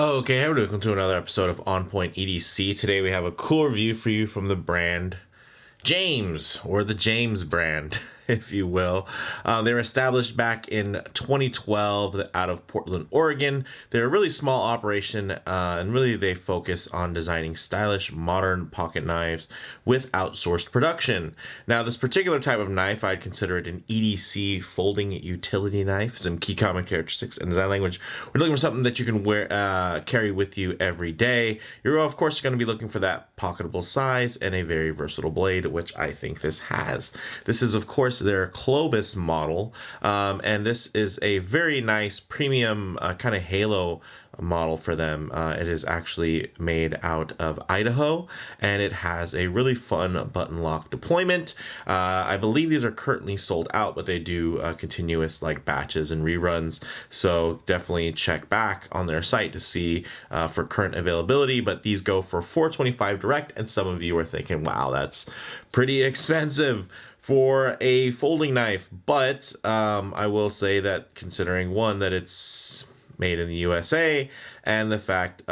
Okay, welcome to another episode of On Point EDC. Today we have a cool review for you from the brand James, or the James brand, if you will. They were established back in 2012 out of Portland, Oregon. They're a really small operation, and really they focus on designing stylish, modern pocket knives with outsourced production. Now, this particular type of knife, I'd consider it an EDC folding utility knife. Some key common characteristics and design language. We're looking for something that you can carry with you every day. You're, of course, going to be looking for that pocketable size and a very versatile blade, which I think this has. This is, of course, their Clovis model, and this is a very nice premium kind of halo model for them. It is actually made out of Idaho, and it has a really fun button lock deployment. I believe these are currently sold out, but they do continuous like batches and reruns, so definitely check back on their site to see for current availability. But these go for $425 direct, and some of you are thinking, wow, that's pretty expensive for a folding knife. But I will say that, considering one, that it's made in the USA, and the fact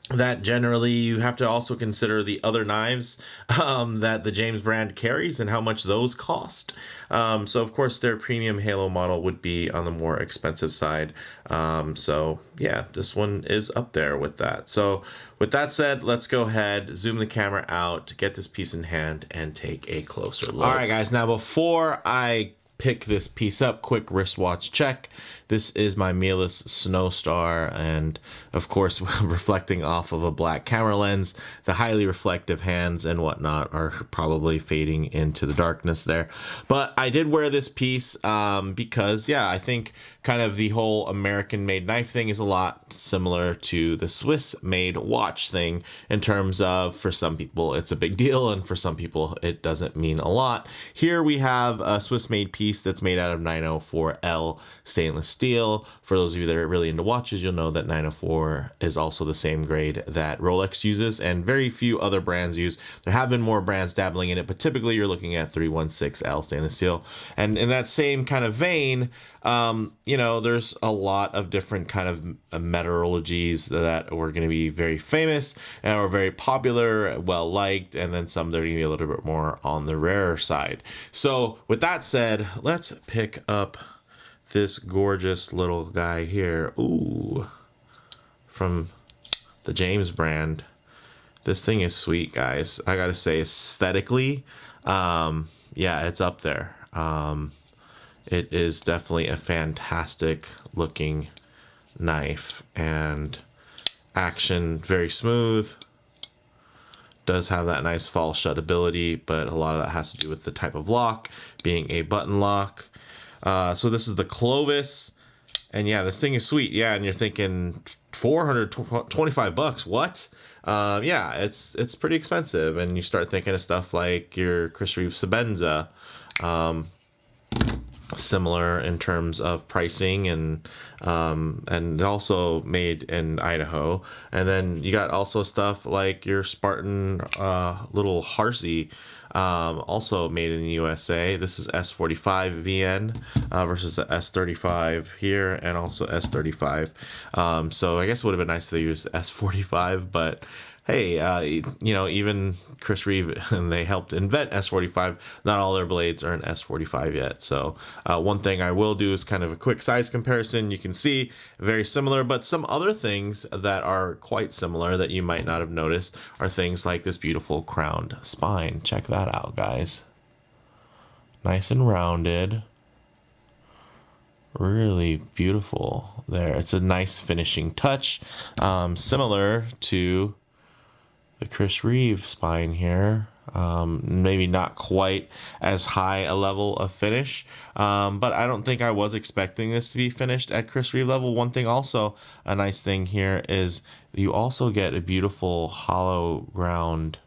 that generally you have to also consider the other knives that the James brand carries and how much those cost. So of course their premium Halo model would be on the more expensive side. So yeah, this one is up there with that. So with that said, let's go ahead, zoom the camera out, get this piece in hand, and take a closer look. All right, guys, now before I pick this piece up, quick wristwatch check. This is my Mielis Snowstar, and of course reflecting off of a black camera lens. The highly reflective hands and whatnot are probably fading into the darkness there, but I did wear this piece because yeah, I think kind of the whole American made knife thing is a lot similar to the Swiss made watch thing, in terms of, for some people it's a big deal and for some people it doesn't mean a lot. Here we have a Swiss made piece that's made out of 904L stainless steel. For those of you that are really into watches, you'll know that 904 is also the same grade that Rolex uses and very few other brands use. There have been more brands dabbling in it, but typically you're looking at 316L stainless steel. And in that same kind of vein, you know, there's a lot of different kind of metallurgies that were going to be very famous and are very popular, well liked, and then some that are going to be a little bit more on the rarer side. So with that said, let's pick up this gorgeous little guy here. Ooh, from the James brand. This thing is sweet, guys. I gotta say, aesthetically, yeah, it's up there. It is definitely a fantastic looking knife, and action very smooth. Does have that nice fall shut ability, but a lot of that has to do with the type of lock, being a button lock. So this is the Clovis, and yeah, this thing is sweet. Yeah, and you're thinking $425, what? Yeah, it's pretty expensive, and you start thinking of stuff like your Chris Reeve Sebenza, similar in terms of pricing, and also made in Idaho. And then you got also stuff like your Spartan little Harsey, also made in the USA. This is S45 VN versus the S35 here, and also S35. So I guess it would have been nice if they used S45, but hey, you know, even Chris Reeve and they helped invent S45. Not all their blades are an S45 yet. So one thing I will do is kind of a quick size comparison. You can see very similar, but some other things that are quite similar that you might not have noticed are things like this beautiful crowned spine. Check that out, guys. Nice and rounded. Really beautiful there. It's a nice finishing touch, similar to the Chris Reeve spine here. Maybe not quite as high a level of finish, but I don't think I was expecting this to be finished at Chris Reeve level. One thing also, a nice thing here is you also get a beautiful hollow ground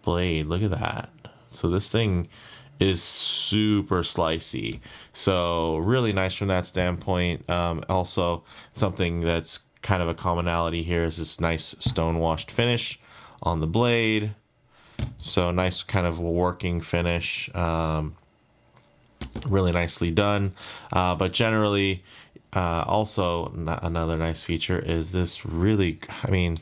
blade. Look at that. So this thing is super slicey, so really nice from that standpoint. Also, something that's kind of a commonality here is this nice stone washed finish on the blade. So nice kind of working finish, really nicely done. But generally, Also, another nice feature is this really, I mean,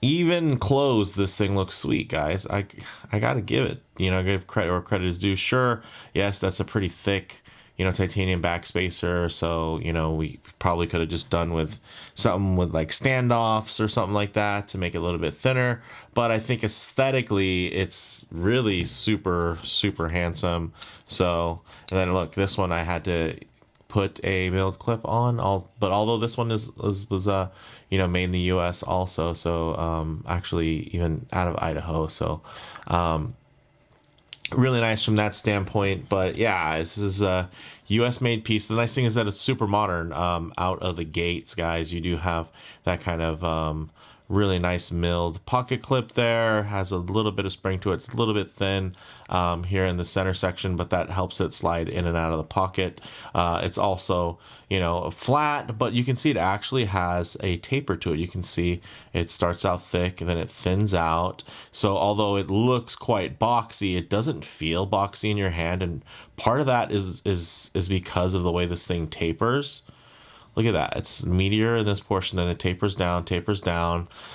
even closed, this thing looks sweet, guys. I gotta give it, give credit where credit is due. Sure, yes, that's a pretty thick, titanium backspacer. So, we probably could have just done with something with like standoffs or something like that to make it a little bit thinner. But I think aesthetically, it's really super, super handsome. So, and then look, this one I had to put a milled clip on, but although this one was made in the US also, so actually even out of Idaho, so really nice from that standpoint. But yeah, this is a US made piece. The nice thing is that it's super modern out of the gates, guys. You do have that kind of really nice milled pocket clip there. Has a little bit of spring to it. It's a little bit thin here in the center section, but that helps it slide in and out of the pocket. It's also, flat, but you can see it actually has a taper to it. You can see it starts out thick and then it thins out. So although it looks quite boxy, it doesn't feel boxy in your hand. And part of that is because of the way this thing tapers. Look at that. It's meatier in this portion, then it tapers down.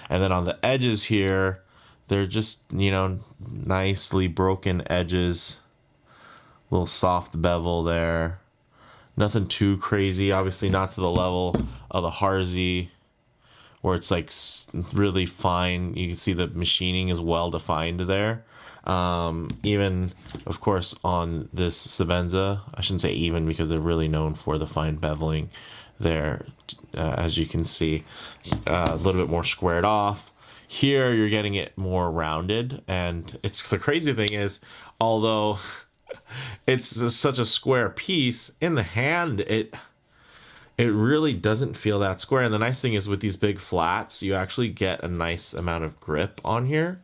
And then on the edges here, they're just, nicely broken edges. Little soft bevel there. Nothing too crazy. Obviously not to the level of the Harzy, where it's like really fine. You can see the machining is well defined there. Even, of course, on this Sebenza, I shouldn't say even because they're really known for the fine beveling there, as you can see, a little bit more squared off. Here you're getting it more rounded, and it's the crazy thing is, although it's such a square piece, in the hand it really doesn't feel that square. And the nice thing is with these big flats, you actually get a nice amount of grip on here.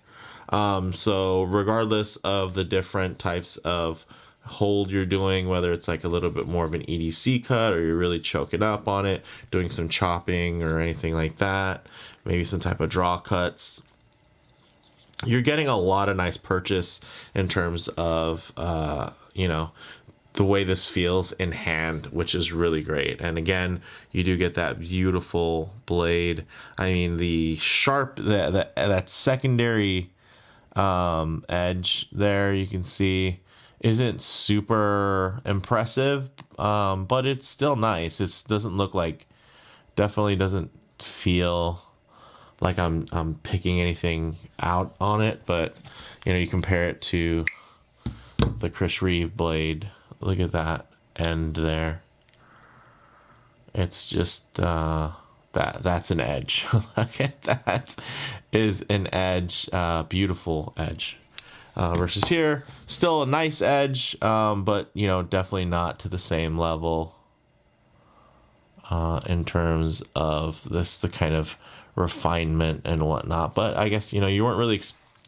So regardless of the different types of hold you're doing, whether it's like a little bit more of an EDC cut or you're really choking up on it, doing some chopping or anything like that, maybe some type of draw cuts, you're getting a lot of nice purchase in terms of the way this feels in hand, which is really great. And again, you do get that beautiful blade. I mean, the sharp, that secondary edge there, you can see isn't super impressive, but it's still nice. It doesn't look like, definitely doesn't feel like I'm picking anything out on it. But you compare it to the Chris Reeve blade. Look at that end there. It's just that's an edge. Look at that, is an edge, beautiful edge. Versus here, still a nice edge, but definitely not to the same level in terms of the kind of refinement and whatnot. But I guess you weren't really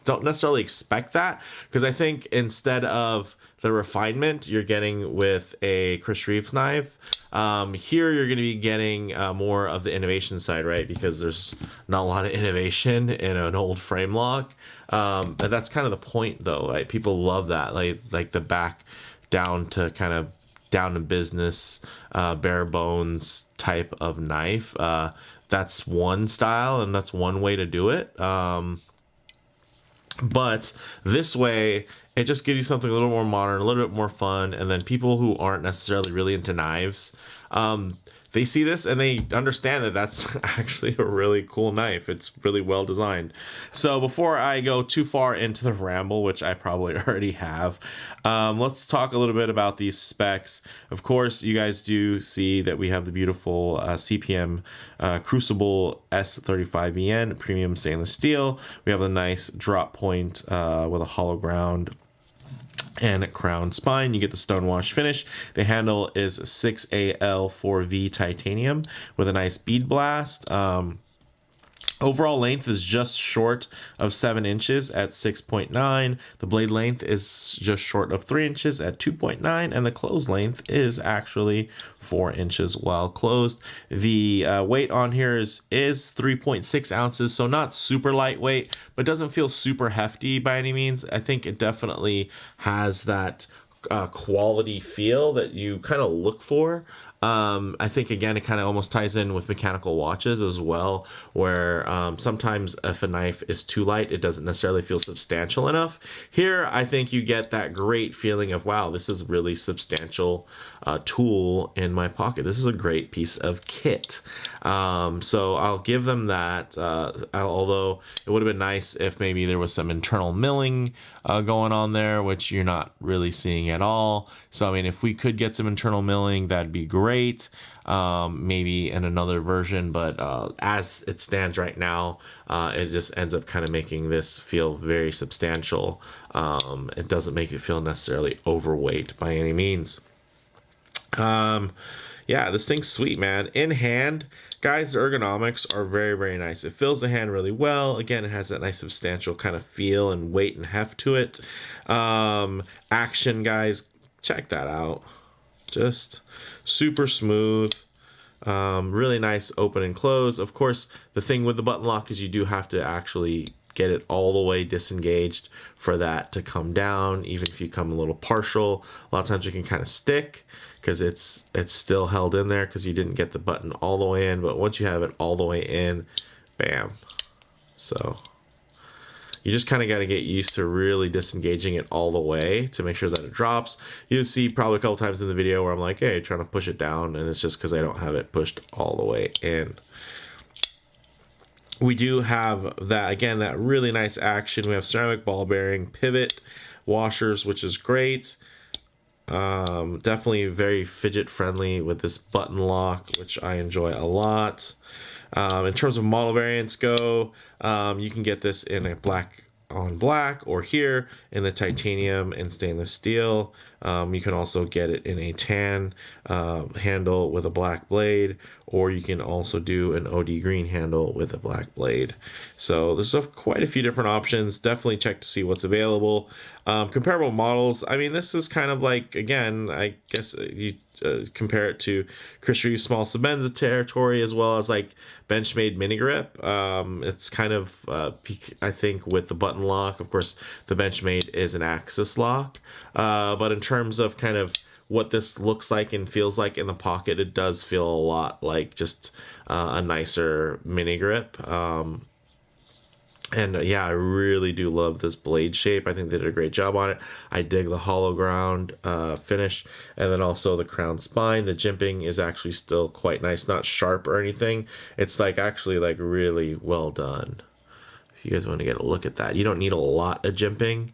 don't necessarily expect that, because I think instead of the refinement you're getting with a Chris Reeve knife, here you're going to be getting more of the innovation side, right? Because there's not a lot of innovation in an old frame lock. But that's kind of the point, though, right? People love that, like the back down to business, bare bones type of knife. That's one style and that's one way to do it. But this way, it just gives you something a little more modern, a little bit more fun. And then people who aren't necessarily really into knives, they see this and they understand that that's actually a really cool knife. It's really well designed. So before I go too far into the ramble, which I probably already have, let's talk a little bit about these specs. Of course, you guys do see that we have the beautiful CPM Crucible S35EN premium stainless steel. We have the nice drop point with a hollow ground and crown spine. You get the stonewash finish. The handle is 6AL4V titanium with a nice bead blast. Overall length is just short of 7 inches at 6.9. The blade length is just short of 3 inches at 2.9, and the closed length is actually 4 inches while closed. The weight on here is 3.6 ounces, so not super lightweight, but doesn't feel super hefty by any means. I think it definitely has that quality feel that you kind of look for. I think again it kind of almost ties in with mechanical watches as well, where sometimes if a knife is too light, it doesn't necessarily feel substantial enough. Here, I think you get that great feeling of, wow, this is really substantial tool in my pocket. This is a great piece of kit. So I'll give them that. Although it would have been nice if maybe there was some internal milling going on there, which you're not really seeing at all. So I mean, if we could get some internal milling, that'd be great. Maybe in another version, but as it stands right now, it just ends up kind of making this feel very substantial. It doesn't make it feel necessarily overweight by any means. Yeah, this thing's sweet, man. In hand, guys, the ergonomics are very, very nice. It fills the hand really well. Again, it has that nice substantial kind of feel and weight and heft to it. Action, guys, check that out. Just super smooth. Really nice open and close. Of course, the thing with the button lock is you do have to actually get it all the way disengaged for that to come down. Even if you come a little partial, a lot of times you can kind of stick because it's still held in there because you didn't get the button all the way in. But once you have it all the way in, bam. So you just kind of got to get used to really disengaging it all the way to make sure that it drops. You'll see probably a couple times in the video where I'm like, hey, trying to push it down, and it's just because I don't have it pushed all the way in. We do have that, again, that really nice action. We have ceramic ball bearing, pivot washers, which is great. Definitely very fidget friendly with this button lock, which I enjoy a lot. In terms of model variants go, you can get this in a black on black, or here in the titanium and stainless steel. You can also get it in a tan handle with a black blade, or you can also do an OD green handle with a black blade. So there's quite a few different options. Definitely check to see what's available. Comparable models, I mean, this is kind of like, again, I guess you compare it to Chris Reeve's Small Sebenza territory, as well as like Benchmade mini grip. It's kind of I think with the button lock, of course the Benchmade is an axis lock, but in terms of kind of what this looks like and feels like in the pocket, it does feel a lot like just a nicer mini grip. And yeah, I really do love this blade shape. I think they did a great job on it. I dig the hollow ground finish, and then also the crown spine. The jimping is actually still quite nice, not sharp or anything. It's like actually like really well done. If you guys want to get a look at that, you don't need a lot of jimping.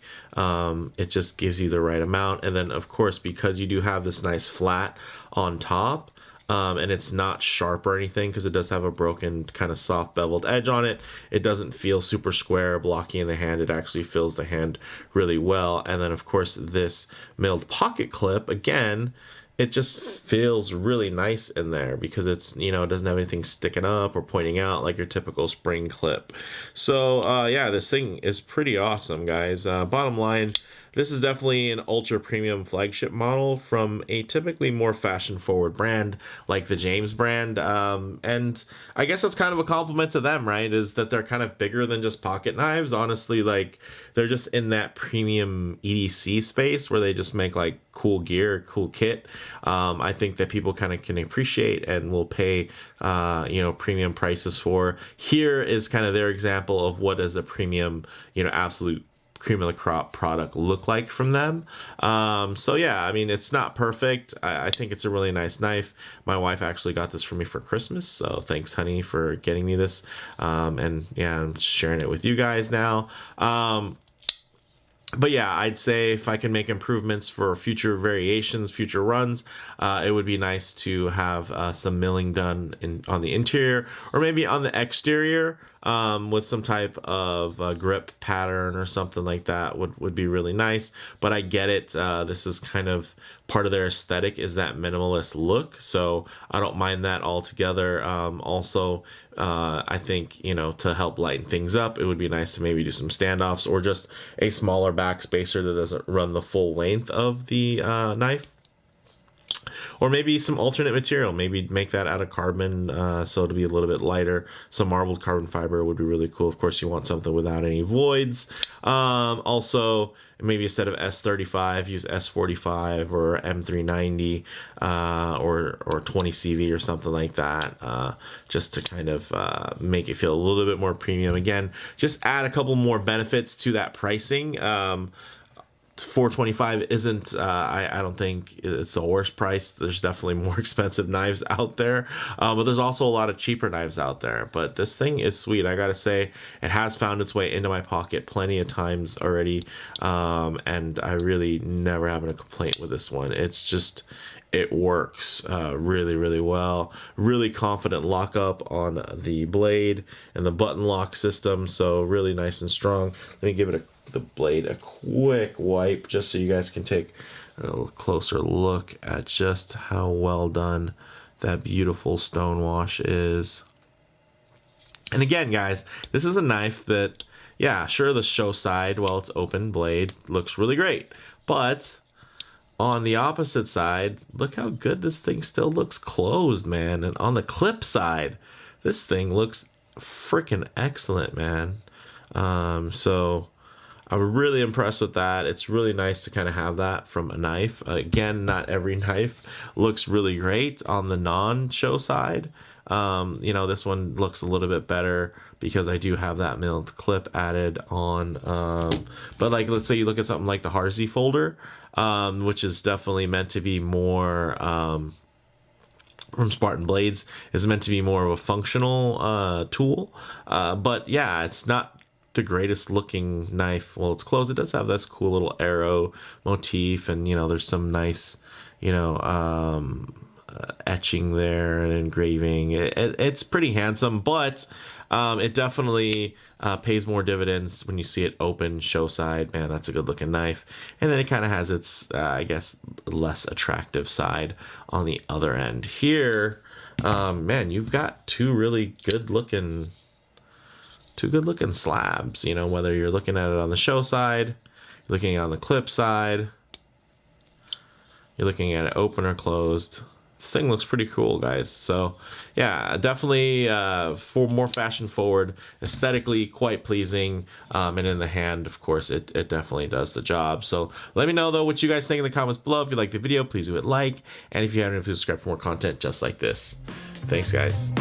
It just gives you the right amount. And then of course, because you do have this nice flat on top, and it's not sharp or anything because it does have a broken kind of soft beveled edge on it. It doesn't feel super square, blocky in the hand. It actually fills the hand really well. And then of course this milled pocket clip, again, it just feels really nice in there because it's, you know, it doesn't have anything sticking up or pointing out like your typical spring clip. So yeah, this thing is pretty awesome, guys. Bottom line, this is definitely an ultra premium flagship model from a typically more fashion forward brand like the James brand. And I guess that's kind of a compliment to them, right? Is that they're kind of bigger than just pocket knives. Honestly, like they're just in that premium EDC space where they just make like cool gear, cool kit. I think that people kind of can appreciate and will pay, you know, premium prices for. Here is kind of their example of what does a premium, you know, absolute cream of the crop product look like from them. So yeah, I mean, it's not perfect. I think it's a really nice knife. My wife actually got this for me for Christmas, so thanks, honey, for getting me this. And yeah, I'm sharing it with you guys now. But yeah, I'd say if I can make improvements for future variations, future runs, it would be nice to have some milling done on the interior or maybe on the exterior with some type of grip pattern or something like that would be really nice. But I get it. This is kind of part of their aesthetic is that minimalist look. So I don't mind that altogether. Also, I think, you know, to help lighten things up, it would be nice to maybe do some standoffs or just a smaller back spacer that doesn't run the full length of the knife. or maybe some alternate material, maybe make that out of carbon, so it'll be a little bit lighter. Some marbled carbon fiber would be really cool. Of course, you want something without any voids. Also, maybe instead of S35, use S45 or M390, or 20 CV or something like that, just to kind of make it feel a little bit more premium. Again, just add a couple more benefits to that pricing. 425 isn't, I don't think it's the worst price. There's definitely more expensive knives out there, but there's also a lot of cheaper knives out there. But this thing is sweet. I gotta say, it has found its way into my pocket plenty of times already, and I really never having a complaint with this one. It's just, it works really, really well. Really confident lockup on the blade and the button lock system, so really nice and strong. Let me give it the blade a quick wipe just so you guys can take a little closer look at just how well done that beautiful stone wash is. And again, guys, this is a knife that, yeah, sure, the show side, well, it's open blade, looks really great, but on the opposite side, look how good this thing still looks closed, man. And on the clip side, this thing looks freaking excellent, man. So I'm really impressed with that. It's really nice to kind of have that from a knife. Again, not every knife looks really great on the non-show side. You know, this one looks a little bit better because I do have that milled clip added on. But like, let's say you look at something like the Harsey folder, which is definitely meant to be more, from Spartan Blades, is meant to be more of a functional tool. But yeah, it's not the greatest looking knife. Well, it's closed. It does have this cool little arrow motif, and you know, there's some nice, you know, etching there and engraving. It's pretty handsome, but it definitely pays more dividends when you see it open show side. Man, that's a good looking knife. And then it kind of has its I guess less attractive side on the other end here. Man, you've got two good looking slabs, you know, whether you're looking at it on the show side, you're looking on the clip side, you're looking at it open or closed. This thing looks pretty cool, guys. So yeah, definitely for more fashion forward, aesthetically quite pleasing, and in the hand, of course, it definitely does the job. So let me know though what you guys think in the comments below. If you like the video, please do it like, and if you haven't, please subscribe for more content just like this. Thanks, guys.